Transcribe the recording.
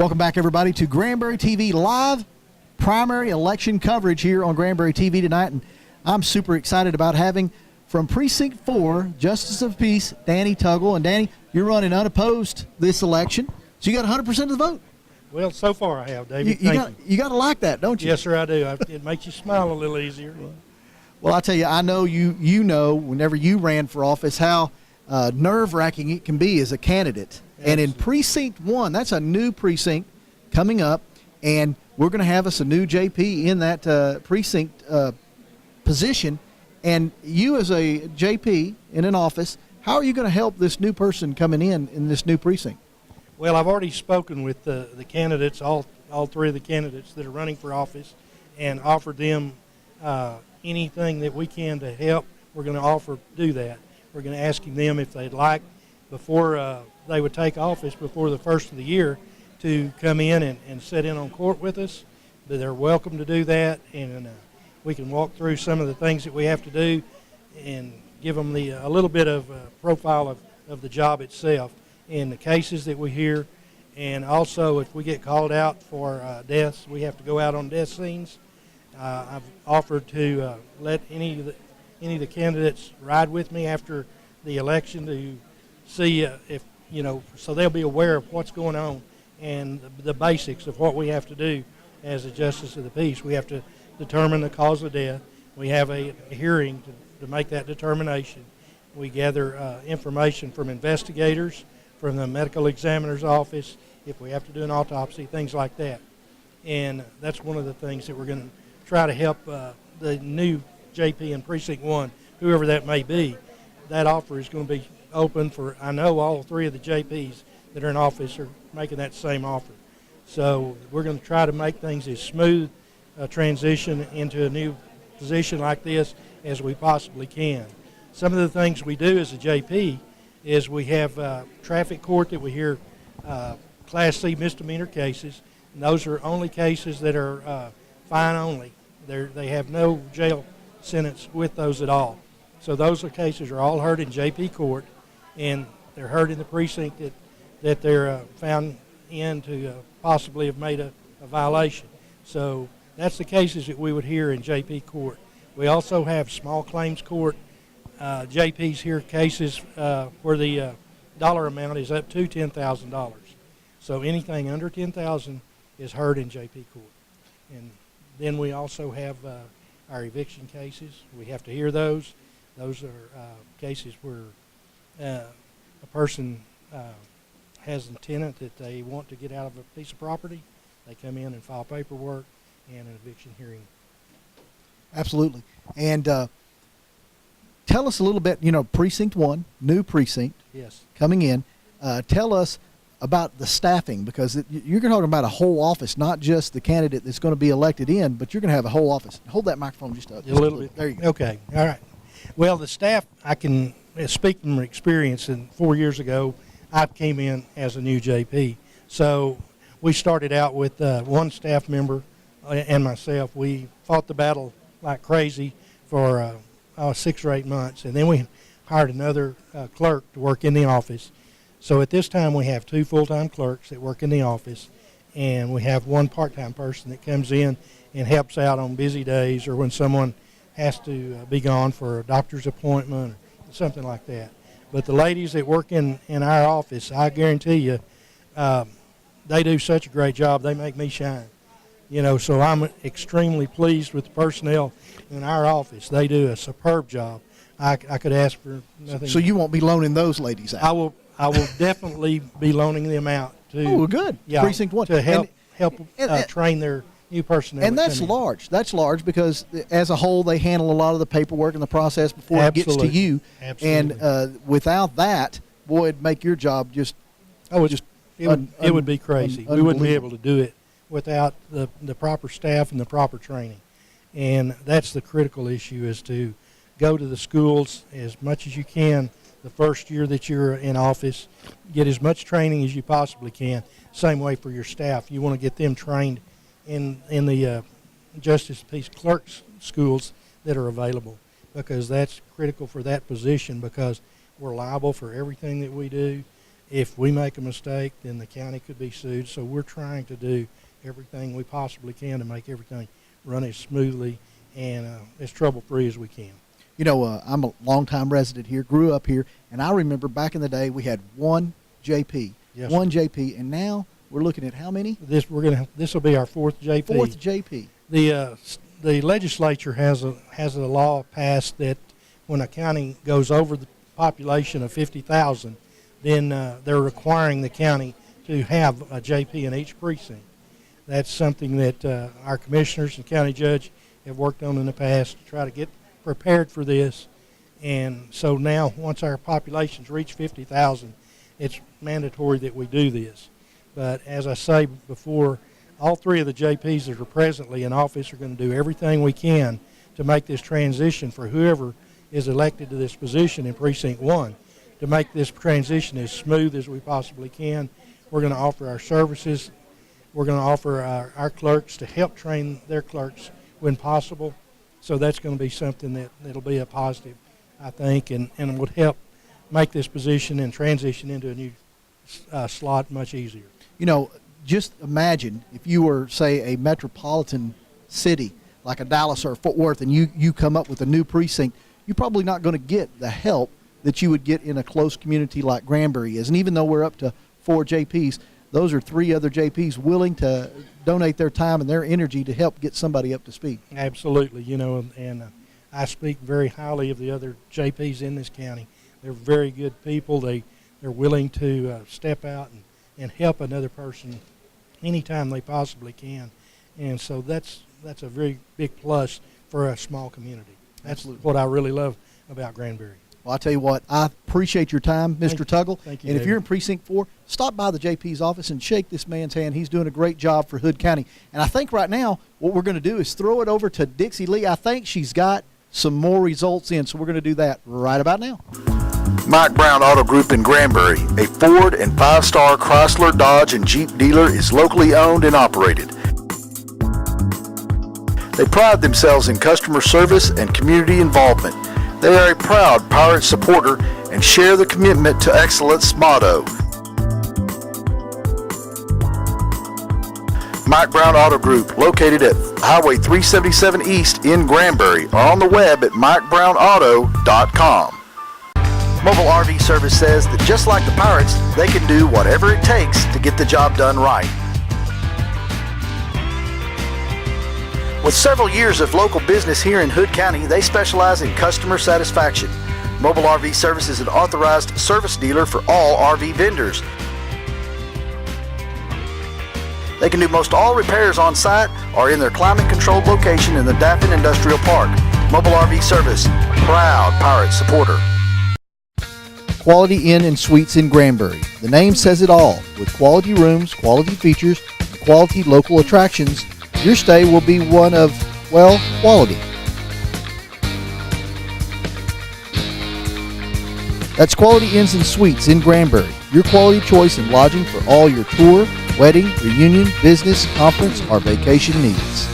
Welcome back, everybody, to Granbury TV live primary election coverage here on Granbury TV tonight. And I'm super excited about having from Precinct 4, Justice of Peace, Danny Tuggle. And Danny, you're running unopposed this election, so you got 100% of the vote. Well, so far I have, David. Thank you. You got to like that, don't you? Yes, sir, I do. It makes you smile a little easier. Well, I'll tell you, I know you know whenever you ran for office how nerve-wracking it can be as a candidate. And in Precinct 1, that's a new precinct coming up, and we're going to have us a new JP in that precinct position. And you as a JP in an office, how are you going to help this new person coming in this new precinct? Well, I've already spoken with the candidates, all three of the candidates that are running for office, and offered them anything that we can to help. We're going to do that. We're going to ask them if they'd like, before they would take office, before the first of the year, to come in and sit in on court with us. But they're welcome to do that, and we can walk through some of the things that we have to do and give them a little bit of profile of the job itself and the cases that we hear. And also, if we get called out for deaths, we have to go out on death scenes. I've offered to let any of the candidates ride with me after the election to see if, so they'll be aware of what's going on and the basics of what we have to do as a justice of the peace. We have to determine the cause of death. We have a hearing to make that determination. We gather information from investigators, from the medical examiner's office, if we have to do an autopsy, things like that. And that's one of the things that we're going to try to help the new JP in Precinct 1, whoever that may be. That offer is going to be open for, I know all three of the JPs that are in office are making that same offer. So we're going to try to make things as smooth a transition into a new position like this as we possibly can. Some of the things we do as a JP is we have traffic court that we hear Class C misdemeanor cases, and those are only cases that are fine only. They have no jail sentence with those at all. So those cases are all heard in JP court, and they're heard in the precinct that they're found in to possibly have made a violation. So that's the cases that we would hear in JP court. We also have small claims court. JPs hear cases where the dollar amount is up to $10,000. So anything under $10,000 is heard in JP court. And then we also have our eviction cases. We have to hear those. Those are cases where a person has a tenant that they want to get out of a piece of property. They come in and file paperwork and an eviction hearing. Absolutely. And tell us a little bit, Precinct 1, new precinct. Yes. Coming in. Tell us about the staffing, because you're going to talk about a whole office, not just the candidate that's going to be elected in, but you're going to have a whole office. Hold that microphone just a little bit. There you go. Okay. All right. Well, the staff, I can speak from experience. And 4 years ago, I came in as a new JP. So we started out with one staff member and myself. We fought the battle like crazy for 6 or 8 months, and then we hired another clerk to work in the office. So at this time, we have 2 full-time clerks that work in the office, and we have 1 part-time person that comes in and helps out on busy days or when someone has to be gone for a doctor's appointment or something like that. But the ladies that work in our office, I guarantee you, they do such a great job. They make me shine. So I'm extremely pleased with the personnel in our office. They do a superb job. I could ask for nothing. So you won't be loaning those ladies out? I will definitely be loaning them out to. Oh, good. Yeah, Precinct 1 to help train their new personnel. And that's large. That's large because as a whole, they handle a lot of the paperwork and the process before it gets to you. Absolutely. And without that, boy, it'd make your job just. It would be crazy. We wouldn't be able to do it without the proper staff and the proper training. And that's the critical issue, is to go to the schools as much as you can the first year that you're in office, get as much training as you possibly can. Same way for your staff. You want to get them trained in the Justice Peace Clerks schools that are available, because that's critical for that position, because we're liable for everything that we do, If we make a mistake, then the county could be sued. So we're trying to do everything we possibly can to make everything run as smoothly and as trouble-free as we can. You know, I'm a longtime resident here, grew up here, and I remember back in the day we had one JP, Yes, one sir. JP, and now we're looking at how many? This will be our fourth JP. Fourth JP. The legislature has a law passed that when a county goes over the population of 50,000, then they're requiring the county to have a JP in each precinct. That's something that our commissioners and county judge have worked on in the past to try to get prepared for this. And so now, once our populations reach 50,000, it's mandatory that we do this. But as I say before, all three of the JPs that are presently in office are going to do everything we can to make this transition for whoever is elected to this position in Precinct 1, to make this transition as smooth as we possibly can. We're going to offer our services. We're going to offer our clerks to help train their clerks when possible. So that's going to be something that'll be a positive, I think, and would help make this position and transition into a new slot much easier. You know, just imagine if you were, say, a metropolitan city like a Dallas or Fort Worth, and you come up with a new precinct, you're probably not going to get the help that you would get in a close community like Granbury is. And even though we're up to 4 JPs, those are 3 other JPs willing to donate their time and their energy to help get somebody up to speed. Absolutely, you know, and I speak very highly of the other JPs in this county. They're very good people. They're willing to step out and help another person anytime they possibly can. And so that's a very big plus for a small community. That's Absolutely. what I really love about Granbury. Well, I'll tell you what, I appreciate your time, Mr. Tuggle. Thank you, and if David. you're in Precinct 4, stop by the JP's office and shake this man's hand. He's doing a great job for Hood County. And I think right now what we're going to do is throw it over to Dixie Lee. I think she's got some more results in, so we're going to do that right about now. Mike Brown Auto Group in Granbury, a Ford and 5-star Chrysler, Dodge, and Jeep dealer, is locally owned and operated. They pride themselves in customer service and community involvement. They are a proud Pirate supporter and share the commitment to excellence motto. Mike Brown Auto Group, located at Highway 377 East in Granbury, or on the web at MikeBrownAuto.com. Mobile RV Service says that just like the Pirates, they can do whatever it takes to get the job done right. With several years of local business here in Hood County, they specialize in customer satisfaction. Mobile RV Service is an authorized service dealer for all RV vendors. They can do most all repairs on site or in their climate-controlled location in the Daffin Industrial Park. Mobile RV Service, proud Pirate supporter. Quality Inn and Suites in Granbury. The name says it all. With quality rooms, quality features, and quality local attractions, your stay will be one of, well, quality. That's Quality Inns and Suites in Granbury, your quality choice in lodging for all your tour, wedding, reunion, business, conference, or vacation needs.